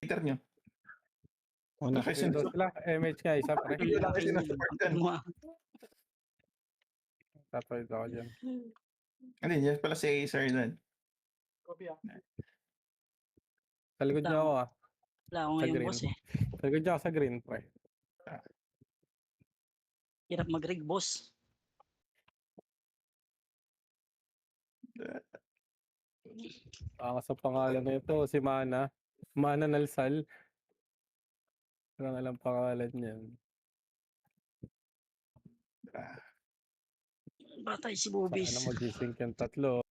Twitter nyo. Una Kasi Windows sila. MH nga isa pre. Hindi lang kasi na-support dyan. Tatuloy ako dyan. Hindi, yan pala si Acer dun. Sa likod niya ako ah. Wala ako Sa ngayon, green. boss eh. Sa likod niya ako sa green pre. Hirap mag-rig, boss. Ang sa pangalan na ito, si Mana. Mana Nalsal. Walang alam pangalan niyan. Batay si Bobis. Sana mag-sync yung tatlo.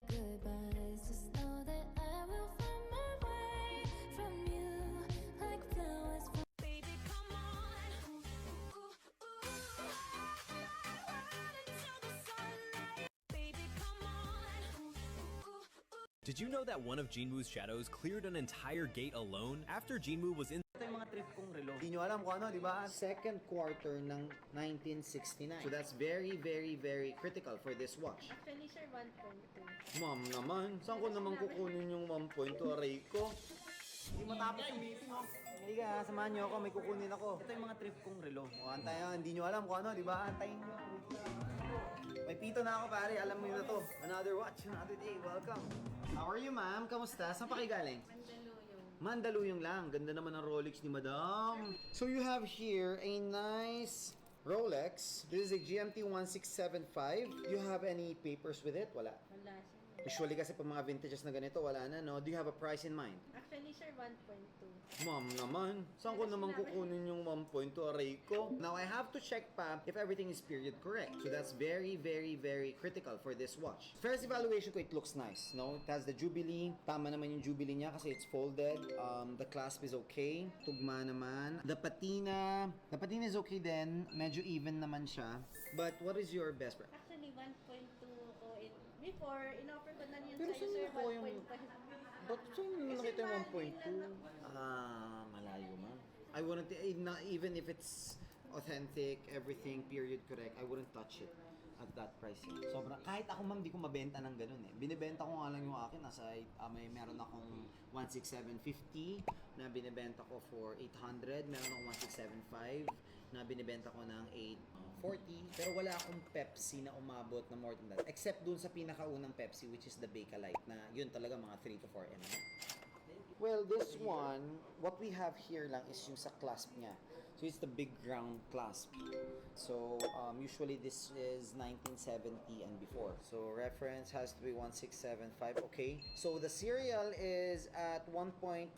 Goodbyes, just know that I will find my way from you like flowers from baby, come on. Into the sunlight, baby, come on. Did you know that one of Jinwoo's shadows cleared an entire gate alone after Jinwoo was in? Ito yung mga trip kong relo. Hindi nyo alam kung ano, di ba? Second quarter ng 1969. So that's very, very, very critical for this watch. Actually, sir, 1.2. Ma'am naman, saan ko naman kukunin yung 1.2 aray ko? Hindi matapos yung meeting, oh. Halika, samahan nyo ako, may kukunin ako. Ito yung mga trip kong relo. O, antayin, hindi nyo alam kung ano, di ba? Antayin nyo. May pito na ako, pare. Alam mo yun na to. Another watch, another day. Welcome. How are you, ma'am? Kamusta? Saan pa kayo galing? Mandaluyong lang. Ganda naman ng Rolex ni Madam. So you have here a nice Rolex. This is a GMT 1675. You have any papers with it? Wala. Wala, sir. Usually kasi pag mga vintages na ganito, wala na, no? Do you have a price in mind? Actually, sir, 1.2. Ma'am naman, saan ko naman kukunin yung 1.2 aray ko? Now, I have to check pa if everything is period correct. So that's very, very, very critical for this watch. First evaluation ko, it looks nice, no? It has the Jubilee. Tama naman yung Jubilee niya kasi it's folded. The clasp is okay. Tugma naman. The patina is okay din. Medyo even naman siya. But what is your best price? Actually, 1.2 ko. Before, in-offer ko na yun Pero sa'yo, saan sir, nakuha yung... 1.5. Ba't saan mo Kasi nakita yung mahal 1.2? din Malayo man. I wouldn't, not even if it's authentic, everything, period correct, I wouldn't touch it at that price. Sobrang, kahit ako ma'am, di ko mabenta ng ganun eh. Binibenta ko nga lang yung akin, meron akong 16750 na binibenta ko for 800, meron akong 1675 na binibenta ko ng 840, pero wala akong Pepsi na umabot na more than that. Except dun sa pinakaunang Pepsi, which is the Bakelite, na yun talaga mga 3 to 4 ml. Well, this one, what we have here lang is yung sa clasp niya. So it's the big round clasp. So usually this is 1970 and before. So reference has to be 1675. Okay. So the serial is at 1.4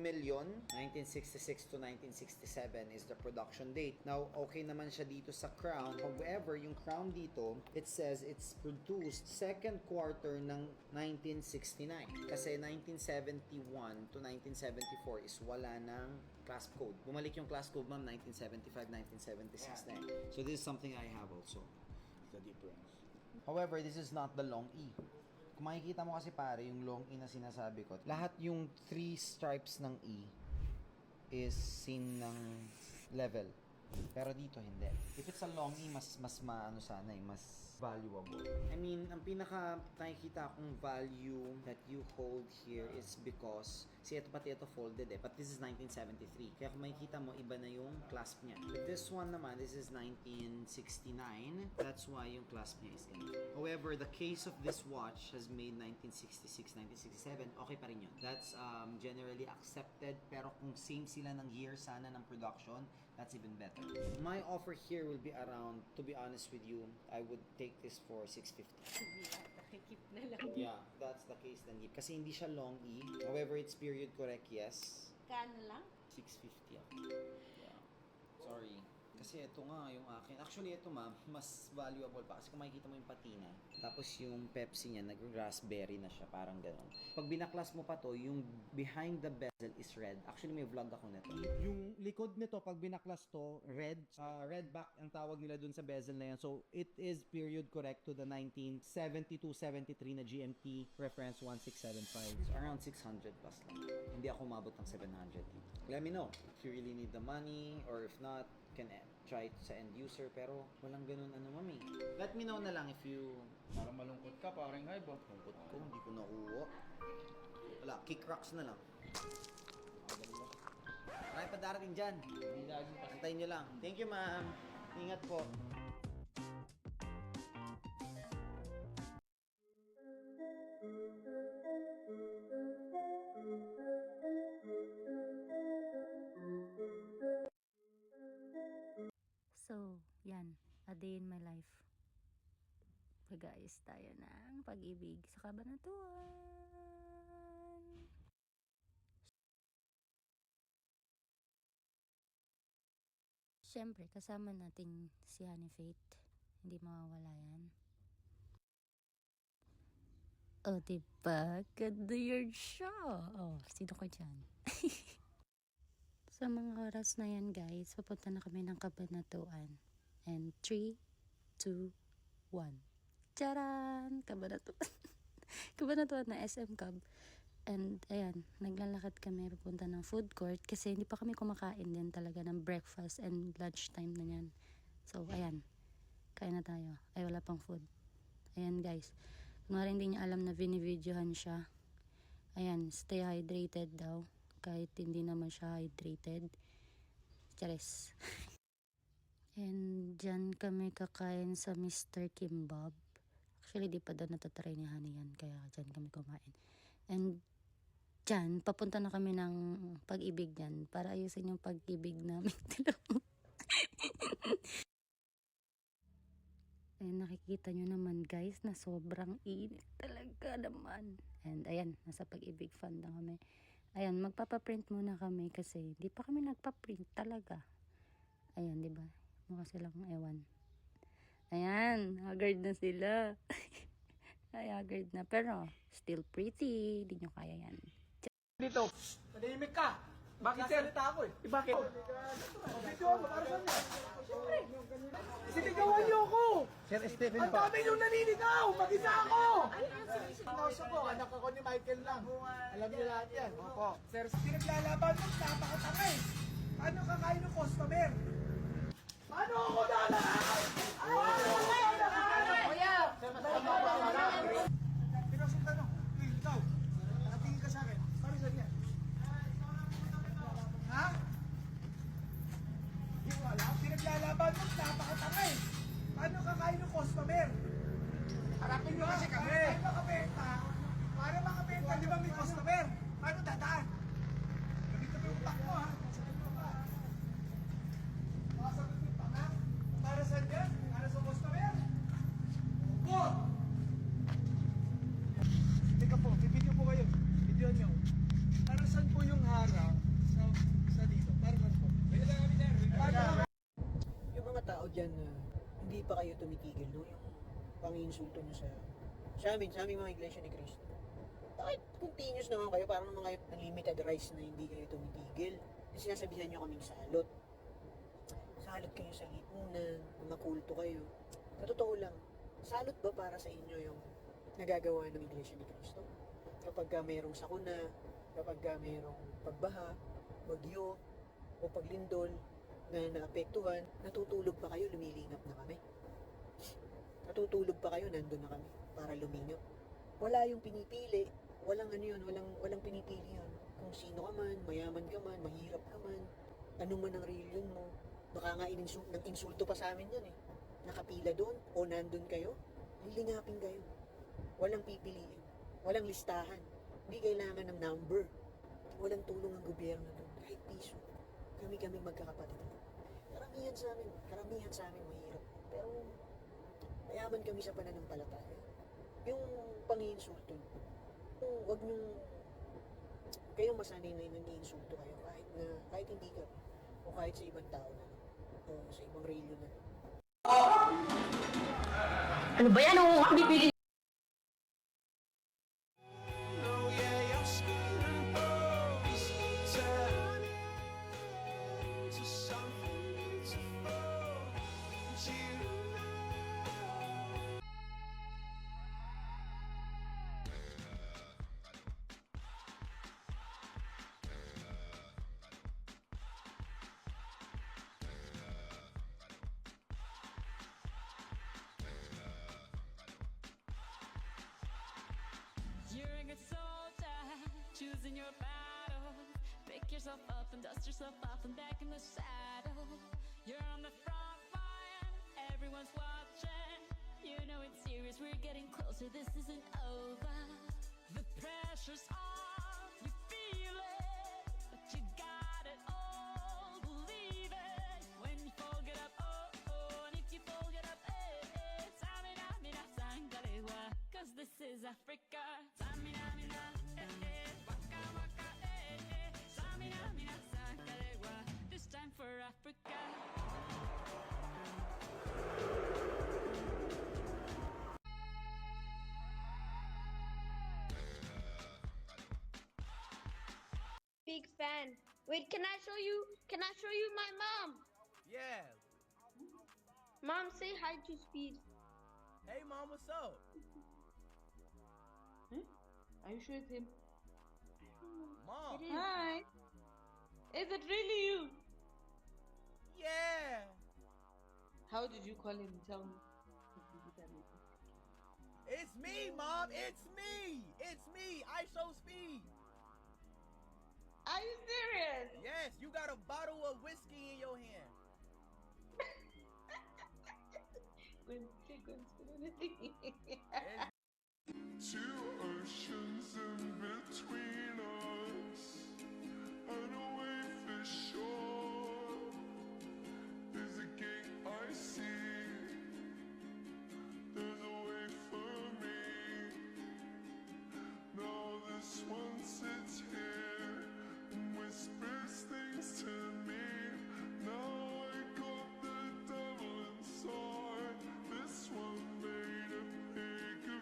million. 1966 to 1967 is the production date. Now, okay naman siya dito sa crown. However, yung crown dito, it says it's produced second quarter ng 1969. Kasi 1971 to 1974 is wala ng clasp code. Bumalik yung clasp code ma'am 1975, 1976 na. So this is something I have also. The difference. However, this is not the long E. Kung makikita mo kasi pare, yung long E na sinasabi ko, lahat yung 3 stripes ng E is same ng level. Pero dito hindi. If it's a long E, mas maano sana mas valuable. I mean, ang pinaka nakikita kong value that you hold here is because, ito pati ito folded but this is 1973. Kaya kung makikita mo, iba na yung clasp niya. But this one naman, this is 1969. That's why yung clasp niya is ganito. However, the case of this watch has made 1966, 1967, okay pa rin yun. That's generally accepted, pero kung same sila ng year sana ng production, that's even better. My offer here will be around, to be honest with you, I would take this for 650. Nakikip na lang. Yeah, that's the case then. Kasi hindi siya long E. However, it's period correct, yes. Kano lang? 650 ako. Yeah. Sorry. Kasi ito nga yung akin. Actually, ito ma'am, mas valuable pa. Kasi kung makikita mo yung patina, tapos yung Pepsi niya, nag-raspberry na siya, parang gano'n. Pag binaklas mo pa to, yung behind the bezel is red. Actually, may vlog ako nito. Yung likod nito, pag binaklas to, red. Red back ang tawag nila dun sa bezel na yan. So, it is period correct to the 1972-73 na GMT reference 1675. So, around 600 plus lang. Hindi ako umabot ng 700. Let me know if you really need the money, or if not, can try it sa end user, pero walang ganun mami. Let me know na lang if you... Parang malungkot ka, parang hype. Lungkot ko, hindi ko nakuha. Wala, kick rocks na lang. Marami pa darating dyan. Antayin nyo lang. Thank you, ma'am. Ingat po. So, yan. A day in my life. Pag-ayos tayo ng pag-ibig sa Cabanatuan. Siyempre, kasama natin si Honey Faith. Hindi mawawala yan. Oh, diba? Ganda yun siya. Oh, sino ko dyan? Sa mga oras na yan, guys, papunta na kami ng Cabanatuan. And 3, 2, 1. Charan! Cabanatuan. Cabanatuan na SM Cab. And ayan, naglalakad kami papunta ng food court kasi hindi pa kami kumakain din talaga ng breakfast and lunch time na yan. So, ayan. Kain na tayo. Ay, wala pang food. Ayan, guys. Kung nga rin hindi niya alam na binivideohan siya. Ayan, stay hydrated daw. Kahit hindi naman siya hydrated. Charis. And dyan kami kakain sa Mr. Kimbab. Actually, di pa daw natatry ni Honey yan. Kaya dyan kami kumain. And dyan, papunta na kami ng pag-ibig dyan. Para ayusin yung pag-ibig namin. And nakikita nyo naman guys na sobrang init talaga naman. And ayan, nasa pag-ibig fan lang kami. Ayan, magpapaprint muna kami kasi di pa kami nagpaprint talaga. Ayan, di ba? Mukha silang ewan. Ayan, haggard na sila. Ay, haggard na. Pero, still pretty. Di nyo kaya yan. Dito. Manahimik ka. Bakit sir? Ako eh. Bakit? Video mo, para saan yan? Siyempre. Sinigawan niyo ako. Sir Stephen Ang dami niyong naninigaw. Mag-isa ako. Sinoso ko, anak ako ni Michael lang. Alam niyo lahat yan. Opo. Sir, pinaglalaban mo, napakatanga eh. Paano kakain ng customer? Paano ako dalahan? Pinasuntan mo. Ikaw. Nakatingin ka sa akin. Paano saan yan? Ha? Hindi ko alam. Pinaglalaban mo, napakatanga eh. Paano kakain ng customer? Harapin nyo kasi kami. Para makabenta, di ba may customer? Paano dadaan? Ganito mo yung utak mo ha. Makasagot yung tanga. Para saan yan? Para sa customer? Go! Teka po, bibidyo po kayo. Video nyo. Para saan po yung harang sa dito? Para saan po? Yung mga tao dyan na hindi pa kayo tumitigil, no? Yung pang-insulto nyo sa aming mga iglesia ni Cristo. Bakit continuous naman kayo? Parang mga unlimited rice na hindi kayo tumitigil. Kasi sinasabihan nyo kaming salot. Salot kayo sa lipunan, mga kulto kayo. Sa totoo lang, salot ba para sa inyo yung nagagawa ng iglesia ni Cristo? Kapag mayroong sakuna, kapag mayroong pagbaha, bagyo, o paglindol na naapektuhan, natutulog pa kayo, lumilingap na kami. Natutulog pa kayo, nandun na kami. para lumino. Wala yung pinipili. Walang ano yun, walang pinipili yun. Kung sino ka man, mayaman ka man, mahirap ka man, ano man ang reliyon mo. Baka nga nang insulto pa sa amin yan eh. Nakapila doon o nandun kayo, lilingapin kayo. Walang pipiliin. Walang listahan. Hindi kailangan ng number. Walang tulong ng gobyerno doon. Kahit piso. Kami magkakapatid. Karamihan sa amin mahirap. Pero mayaman kami sa pananampalataya. Yung panginsulto, huwag niyong kayong masanay na nag-iinsulto kayo kahit hindi ka o kahit sa ibang tao na o sa ibang reliyon na. Ano ba yan? Oo, ang bibili. You're a good soldier, choosing your battle. Pick yourself up and dust yourself off and back in the saddle. You're on the front line, everyone's watching. You know it's serious, we're getting closer, this isn't over. The pressure's on, you feel it, but you got it all, believe it. When you fall, get up, oh, oh, and if you fall, get up, eh, eh. Samina, mina, sangalewa, 'cause this is Africa. Samina, mina, eh, eh, waka, waka, eh, eh. Samina, mina, sangalewa, this time for Africa. Big fan. Wait, can I show you? Can I show you my mom? Yeah. Mom, say hi to Speed. Hey, Mom, what's up? Are you sure it's him? Mom. It is. Hi. Is it really you? Yeah. How did you call him? Tell me. It's me, Mom. It's me. It's me. I show Speed. Are you serious? Yes, you got a bottle of whiskey in your hand. Two oceans in between us, and away for sure. There's a gate I see, there's a way for me. Now this one sits here and whispers things to me. Now I got the devil inside. This one made a pig of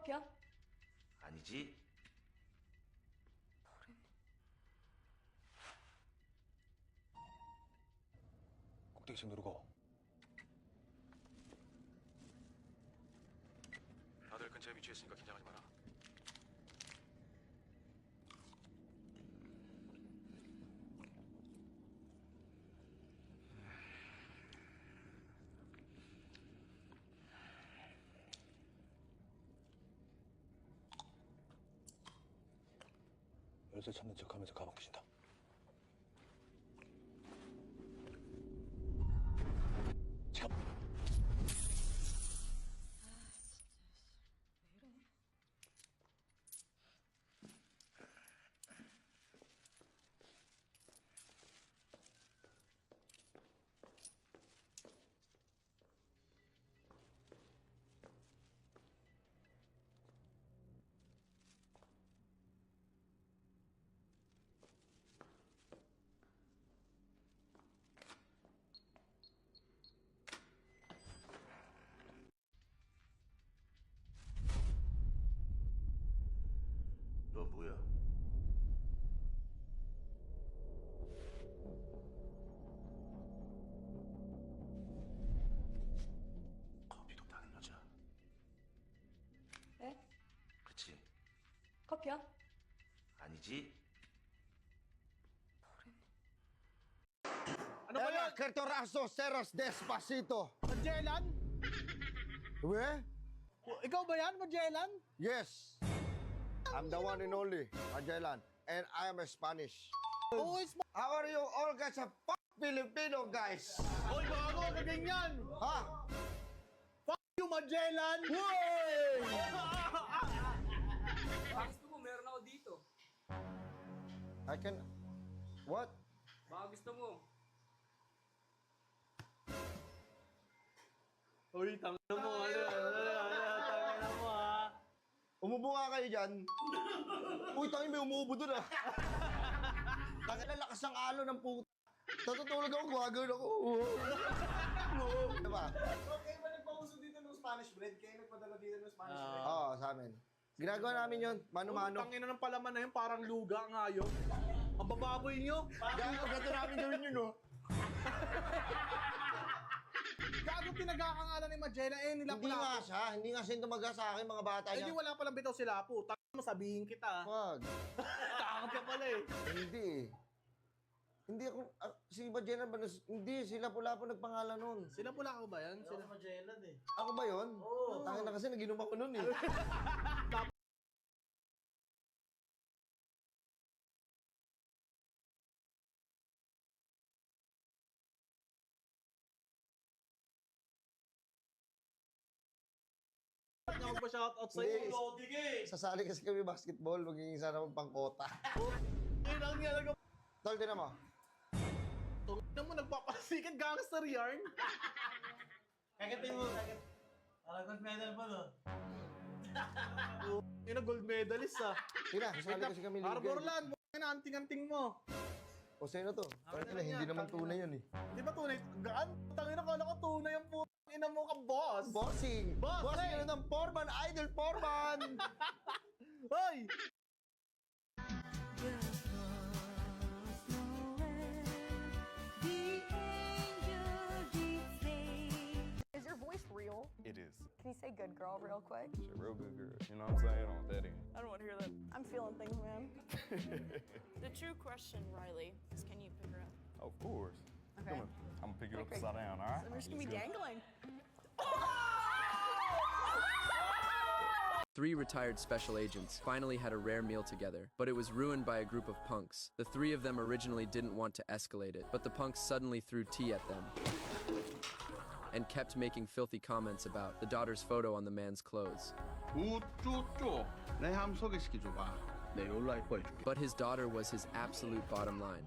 커피야? 아니지. 꼭대기층 누르고. 다들 근처에 위치했으니까 긴장하지 마라. 열쇠 찾는 척하면서 가방 부신다. 지금. 너 뭐야? 커피도 타는 여자. 네? 그치? 커피야? 아니지? Ano ba yan? Kertorazo, Seros, Despacito. Magellan? Where? Ikaw ba yan, Magellan? Yes. I'm the one and only, Magellan. And I am a Spanish. Oo, it's How are you all guys? A Filipino guys. Oy, bago, kaganyan! Ha? Fuck you, Magellan! Baka gusto mo, meron ako dito. I can... What? Baka gusto mo. Uy, tangina mo, tangina mo, ha? Umubo nga kayo dyan. Uy, tangin may umuubo dun ah. Tangin na lakas ng alo ng puta. Natutulog ako, gumagawin ako. Diba? Okay ba nagpauso dito ng Spanish bread? Kaya nagpadala dito ng Spanish bread? Oo, sa amin. Ginagawa namin yun, mano-mano. Tangina ng palaman na yun, parang luga nga yun. Ang bababoy nyo. Gago, ganito namin gawin yun, no? Gago pinagkakangalan ni Magellan, nila Hindi nga siya, hindi nga siya tumaga sa akin, mga bata Eh di niya. wala palang bitaw sila po. Tangina mo, sabihin kita. Wag. Takot ka pala eh. Hindi eh. Hindi ako, si Magellan ba, hindi, sila pula po nagpangalan nun. Sila pula ako ba yan? Sila Magellan eh. Ako ba yun? Oo. Tangin na kasi, naginom ako nun eh. Hindi ako ba shoutout sa'yo? Hindi. Sasali kasi kami basketball, magiging sana akong pangkota. Yun ang nilaga. Tol, tinan mo. Tungin mo, nagpapasikat gangster yarn. Kagatin mo, kagat. Gold medal pa no? Yun na gold medalist ah. Sina, sasali kasi kami liga. Arborland, mo na anting-anting mo. O sino to? Tangina, hindi naman tunay yun eh. Di ba tunay? Gaan? Tangina ko, ko tunay ang putang ina mo ka, boss. Bossing! Bossing ano ng Foreman, Idol Foreman! Hoy! Is your voice real? It is. Can you say good girl real quick? She's a real good girl. You know what I'm saying? On that end. I don't want to hear that. I'm feeling things, man. The true question, Riley, is can you pick her up? Of course. Okay. Come on. I'm gonna pick you up Okay. upside down, all right? So we're just gonna be dangling. 3 retired special agents finally had a rare meal together, but it was ruined by a group of punks. The 3 of them originally didn't want to escalate it, but the punks suddenly threw tea at them and kept making filthy comments about the daughter's photo on the man's clothes. 우쭈쭈. 내 함 소개시켜줘봐. 내 롤라이프 해줄게. But his daughter was his absolute bottom line.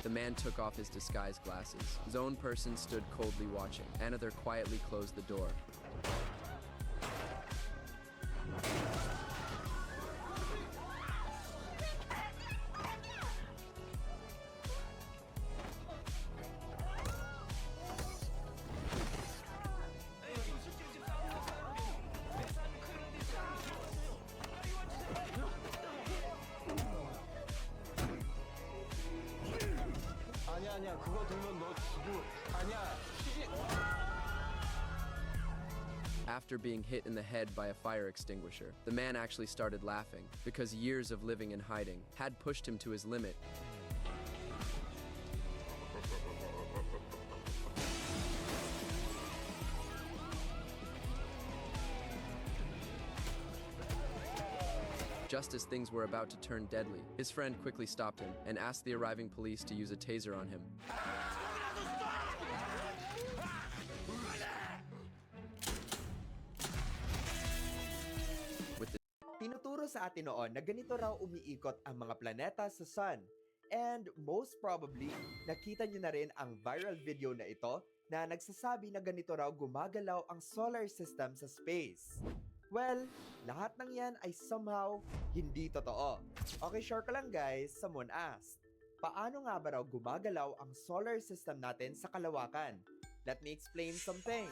The man took off his disguise glasses. His own person stood coldly watching. Another quietly closed the door. after being hit in the head by a fire extinguisher. The man actually started laughing because years of living in hiding had pushed him to his limit. Just as things were about to turn deadly, his friend quickly stopped him and asked the arriving police to use a taser on him. Tinuturo sa atin noon na ganito raw umiikot ang mga planeta sa sun. And most probably, nakita nyo na rin ang viral video na ito na nagsasabi na ganito raw gumagalaw ang solar system sa space. Well, lahat ng yan ay somehow hindi totoo. Okay, sure ka lang guys, someone asked. Paano nga ba raw gumagalaw ang solar system natin sa kalawakan? Let me explain something.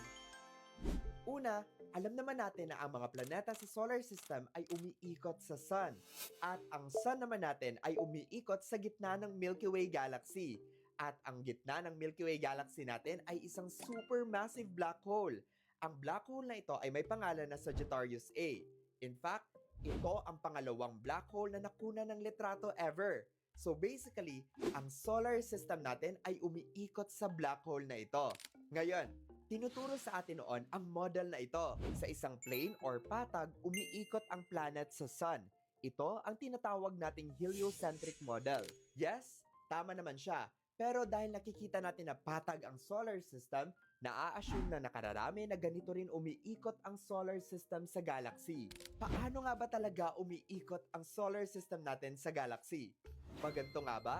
Una, alam naman natin na ang mga planeta sa solar system ay umiikot sa sun. At ang sun naman natin ay umiikot sa gitna ng Milky Way Galaxy. At ang gitna ng Milky Way Galaxy natin ay isang supermassive black hole. Ang black hole na ito ay may pangalan na Sagittarius A. In fact, ito ang pangalawang black hole na nakuna ng litrato ever. So basically, ang solar system natin ay umiikot sa black hole na ito. Ngayon, tinuturo sa atin noon ang model na ito. Sa isang plane or patag, umiikot ang planet sa sun. Ito ang tinatawag nating heliocentric model. Yes, tama naman siya. Pero dahil nakikita natin na patag ang solar system, naa-assume na nakararami na ganito rin umiikot ang solar system sa galaxy. Paano nga ba talaga umiikot ang solar system natin sa galaxy? Maganto nga ba?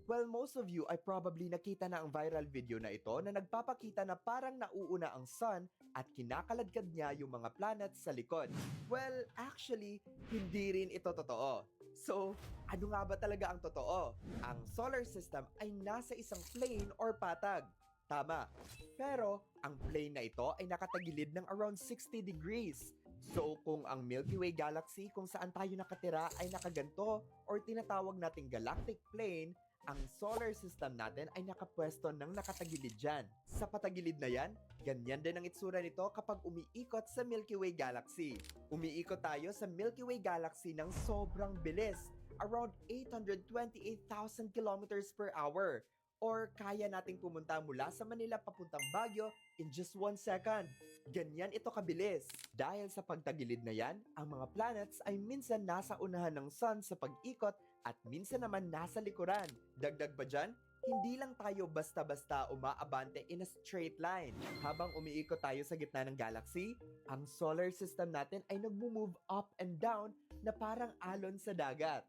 Well, most of you ay probably nakita na ang viral video na ito na nagpapakita na parang nauuna ang sun at kinakaladkad niya yung mga planets sa likod. Well, actually, hindi rin ito totoo. So, ano nga ba talaga ang totoo? Ang solar system ay nasa isang plane or patag. Tama. Pero, ang plane na ito ay nakatagilid ng around 60 degrees. So, kung ang Milky Way Galaxy kung saan tayo nakatira ay nakaganto or tinatawag nating galactic plane, ang solar system natin ay nakapwesto ng nakatagilid dyan. Sa patagilid na yan, ganyan din ang itsura nito kapag umiikot sa Milky Way Galaxy. Umiikot tayo sa Milky Way Galaxy ng sobrang bilis, around 828,000 kilometers per hour. Or kaya nating pumunta mula sa Manila papuntang Baguio in just 1 second. Ganyan ito kabilis. Dahil sa pagtagilid na yan, ang mga planets ay minsan nasa unahan ng sun sa pag-ikot at minsan naman nasa likuran. Dagdag pa dyan, hindi lang tayo basta-basta umaabante in a straight line. Habang umiikot tayo sa gitna ng galaxy, ang solar system natin ay nagmo-move up and down na parang alon sa dagat.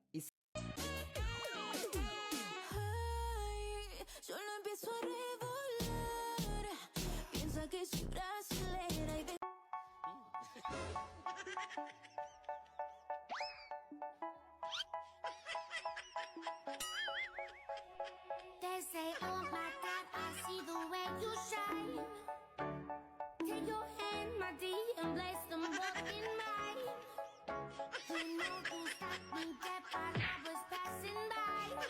Solo empiezo a revolar. Piensa que soy brasilera y They say, oh my God, I see the way you shine. Take your hand, my dear, and place them both in mine. You know you stopped me dead while I was passing by.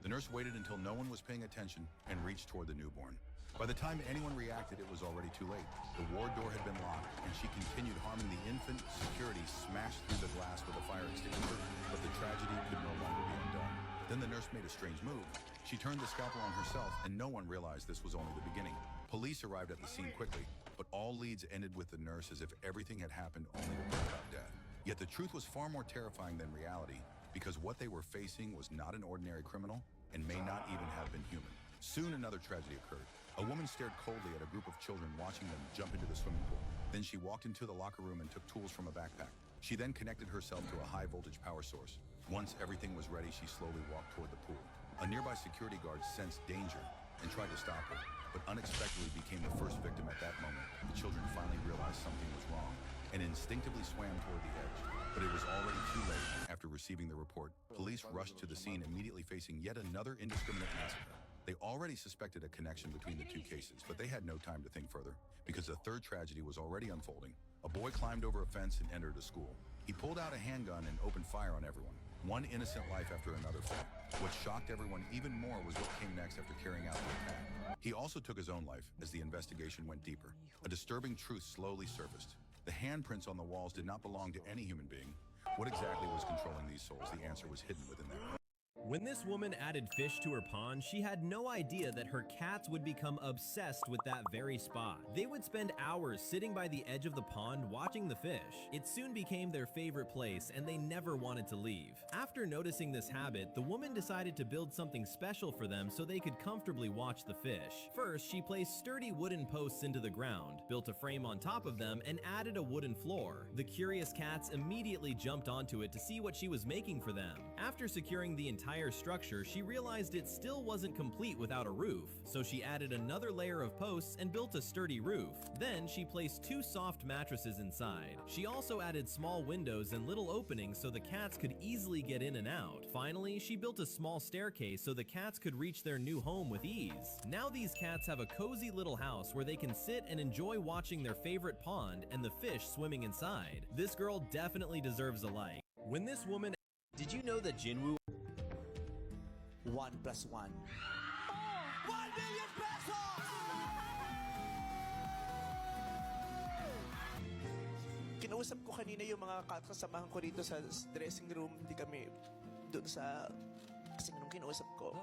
The nurse waited until no one was paying attention and reached toward the newborn. By the time anyone reacted, it was already too late. The ward door had been locked, and she continued harming the infant. Security smashed through the glass with a fire extinguisher, but the tragedy could no longer be undone. Then the nurse made a strange move. She turned the scalpel on herself, and no one realized this was only the beginning. Police arrived at the scene quickly, but all leads ended with the nurse as if everything had happened only to bring about death. Yet the truth was far more terrifying than reality, because what they were facing was not an ordinary criminal and may not even have been human. Soon another tragedy occurred. A woman stared coldly at a group of children watching them jump into the swimming pool. Then she walked into the locker room and took tools from a backpack. She then connected herself to a high voltage power source. Once everything was ready, she slowly walked toward the pool. A nearby security guard sensed danger and tried to stop her, but unexpectedly became the first victim at that moment. The children finally realized something was wrong and instinctively swam toward the edge. But it was already too late. After receiving the report, police rushed to the scene, immediately facing yet another indiscriminate massacre. They already suspected a connection between the two cases, but they had no time to think further, because a third tragedy was already unfolding. A boy climbed over a fence and entered a school. He pulled out a handgun and opened fire on everyone. One innocent life after another fell. What shocked everyone even more was what came next after carrying out the attack. He also took his own life as the investigation went deeper. A disturbing truth slowly surfaced. The handprints on the walls did not belong to any human being. What exactly was controlling these souls? The answer was hidden within that. When this woman added fish to her pond, she had no idea that her cats would become obsessed with that very spot. They would spend hours sitting by the edge of the pond watching the fish. It soon became their favorite place and they never wanted to leave. After noticing this habit, the woman decided to build something special for them so they could comfortably watch the fish. First, she placed sturdy wooden posts into the ground, built a frame on top of them, and added a wooden floor. The curious cats immediately jumped onto it to see what she was making for them. After securing the entire structure, she realized it still wasn't complete without a roof, so she added another layer of posts and built a sturdy roof. Then she placed 2 soft mattresses inside. She also added small windows and little openings so the cats could easily get in and out. Finally, she built a small staircase so the cats could reach their new home with ease. Now these cats have a cozy little house where they can sit and enjoy watching their favorite pond and the fish swimming inside. This girl definitely deserves a like. When this woman... Did you know that Jinwoo 1 + 1. 1 million pesos! Kinausap ko kanina yung mga kasamahan ko dito sa dressing room. Hindi kami doon sa... Kasi nung kinausap ko,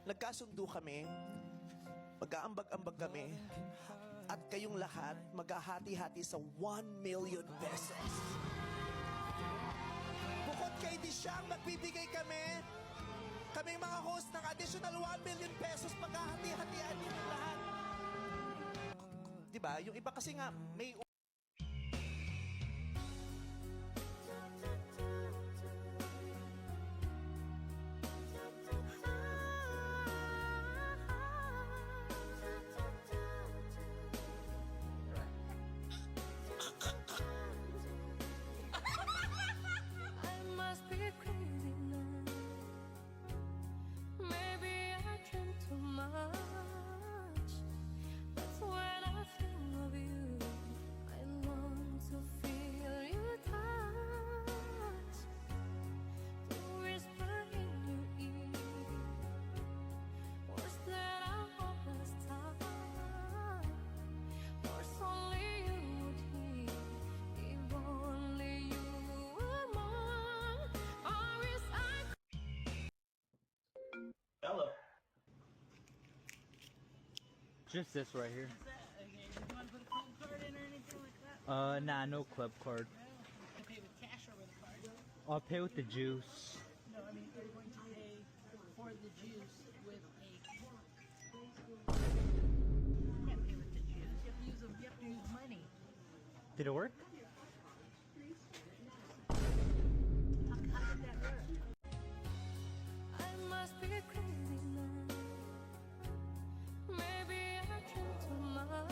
nagkasundo kami, mag-aambag-ambag kami, at kayong lahat maghahati-hati sa 1 million pesos. Bukod kay Dishang, magbibigay kami mga host ng additional 1 million pesos, maghahati-hatian din ng lahat. Diba? Yung iba kasi nga, may... Hello. Just this right here. Okay, do you want to put a club card in or anything like that? Nah, no club card. You pay with cash or with a card? I'll pay with the juice. No, I mean you're going to pay for the juice with a card. You can't pay with the juice. You have to use money. Did it work? How did that work? I must be crazy now. Maybe I drink too much.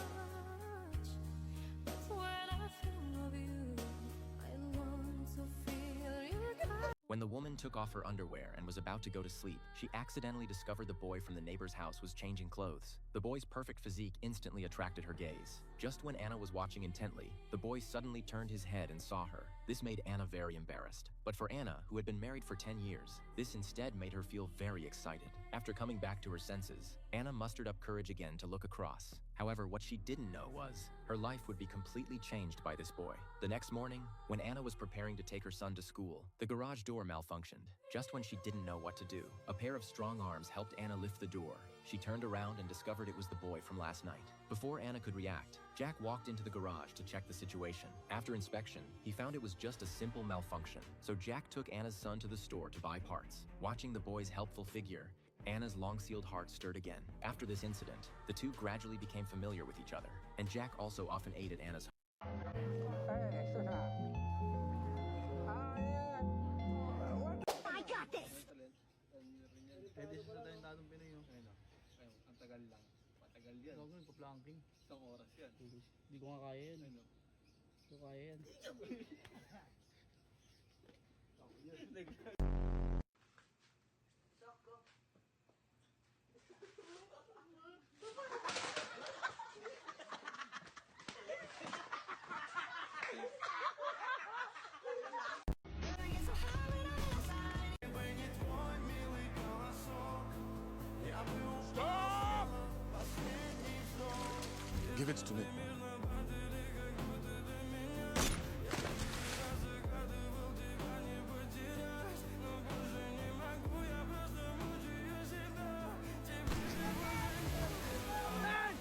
But when I think of you, I long to feel you touch. When the woman took off her underwear and was about to go to sleep, she accidentally discovered the boy from the neighbor's house was changing clothes. The boy's perfect physique instantly attracted her gaze. Just when Anna was watching intently, the boy suddenly turned his head and saw her. This made Anna very embarrassed. But for Anna, who had been married for 10 years, this instead made her feel very excited. After coming back to her senses, Anna mustered up courage again to look across. However, what she didn't know was, her life would be completely changed by this boy. The next morning, when Anna was preparing to take her son to school, the garage door malfunctioned. Just when she didn't know what to do, a pair of strong arms helped Anna lift the door. She turned around and discovered it was the boy from last night. Before Anna could react, Jack walked into the garage to check the situation. After inspection, he found it was just a simple malfunction. So Jack took Anna's son to the store to buy parts. Watching the boy's helpful figure, Anna's long-sealed heart stirred again. After this incident, the two gradually became familiar with each other, and Jack also often aided Anna's I got this! Pwede sa tayong tatong Pinoy yun. Ayun o. Ayun, ang tagal lang. Patagal yan. Huwag mo pa-planking. Isang oras yan. Hindi ko nga kaya yan. Ayun o. Hindi ko kaya yan. Give it to me.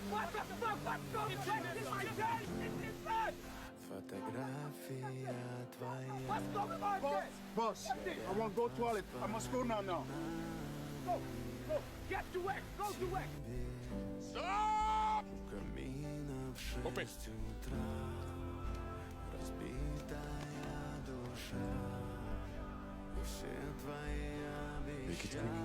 What the fuck? What's going on? It's my day! It's inside! What's going on? Boss, I want to go toilet. I must go now. Go! Get to work! Go to work! Stop! Open. Make it quick.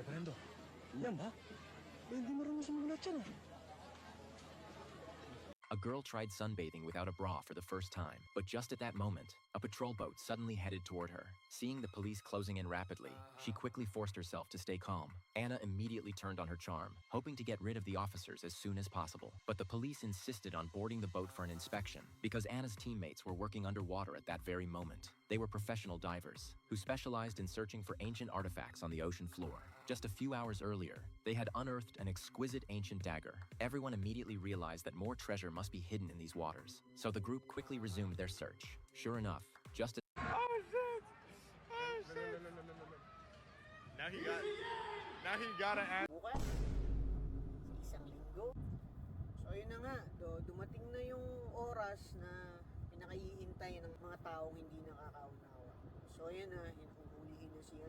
Reverendo, yan ba? Hindi marunong sumulat yan A girl tried sunbathing without a bra for the first time, but just at that moment, a patrol boat suddenly headed toward her. Seeing the police closing in rapidly, she quickly forced herself to stay calm. Anna immediately turned on her charm, hoping to get rid of the officers as soon as possible. But the police insisted on boarding the boat for an inspection because Anna's teammates were working underwater at that very moment. They were professional divers who specialized in searching for ancient artifacts on the ocean floor. Just a few hours earlier, they had unearthed an exquisite ancient dagger. Everyone immediately realized that more treasure must be hidden in these waters. So the group quickly resumed their search. Sure enough, just as Now he gotta ask. Bukas, sa isang linggo. So yun na nga, dumating na yung oras na pinakaiintay ng mga taong hindi nakakaunawa. So yun na, huhulihin na siya,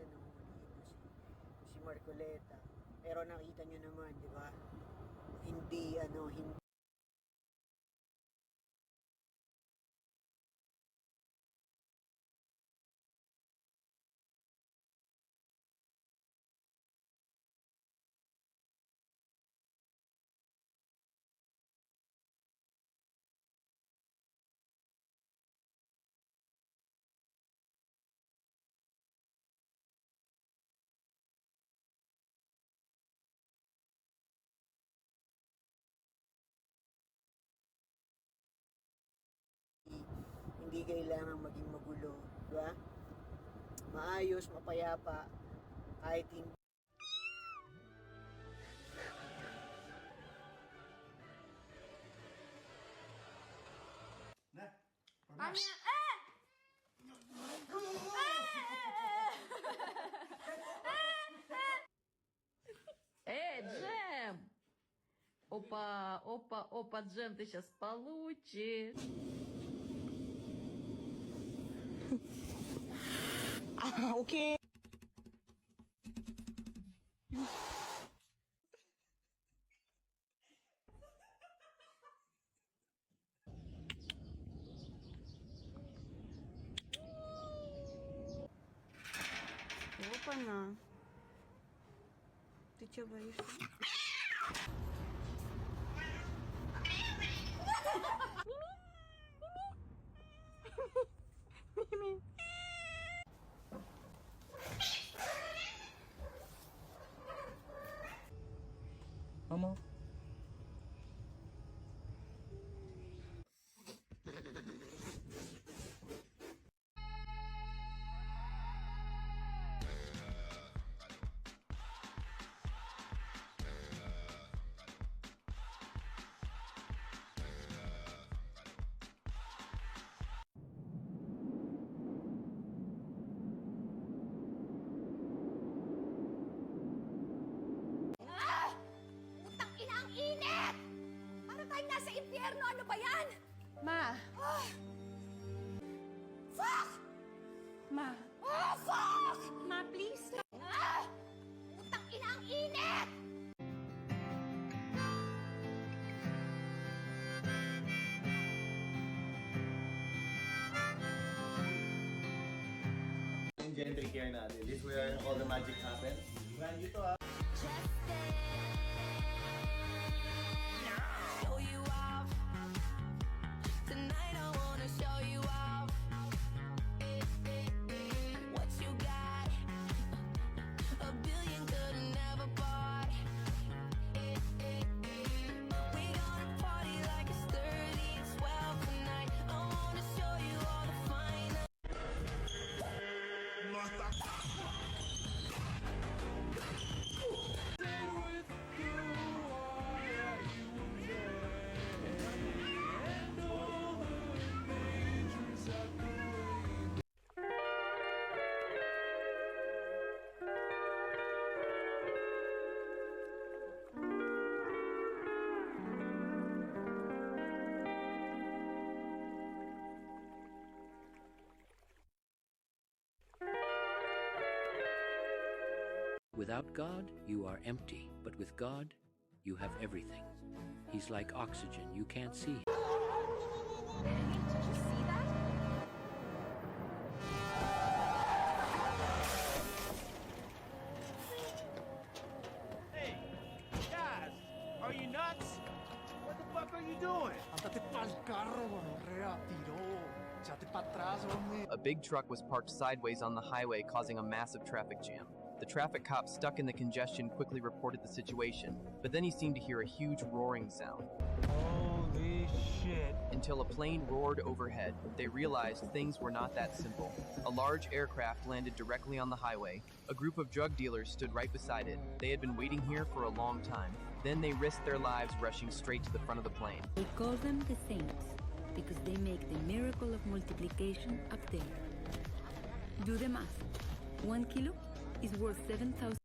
si Marcoleta. Pero nakita nyo naman, di ba? Hindi. Hindi kailangan maging magulo, di ba? Maayos, mapayapa, kahit hindi. Джем! Опа, Джем, ты сейчас получишь. Okay. Опа на. Ты чё боишься? Мими. Mama. Ano ba yan? Ma. Fuck! Ma. Oh, fuck! Ma, please. Putang ina, ang init! Gentry care natin. This is where all the magic happens. Brand new to ah. Show you off tonight. Without God, you are empty. But with God, you have everything. He's like oxygen you can't see. Did you see that? Hey, guys, are you nuts? What the fuck are you doing? Andate pa'l carro, gonorrea, tiro. Echate pa' atrás, hombre. A big truck was parked sideways on the highway, causing a massive traffic jam. The traffic cop stuck in the congestion quickly reported the situation, but then he seemed to hear a huge roaring sound. Holy shit. Until a plane roared overhead, they realized things were not that simple. A large aircraft landed directly on the highway. A group of drug dealers stood right beside it. They had been waiting here for a long time. Then they risked their lives rushing straight to the front of the plane. They call them the saints because they make the miracle of multiplication up there. Do the math. 1 kilo is worth 7,000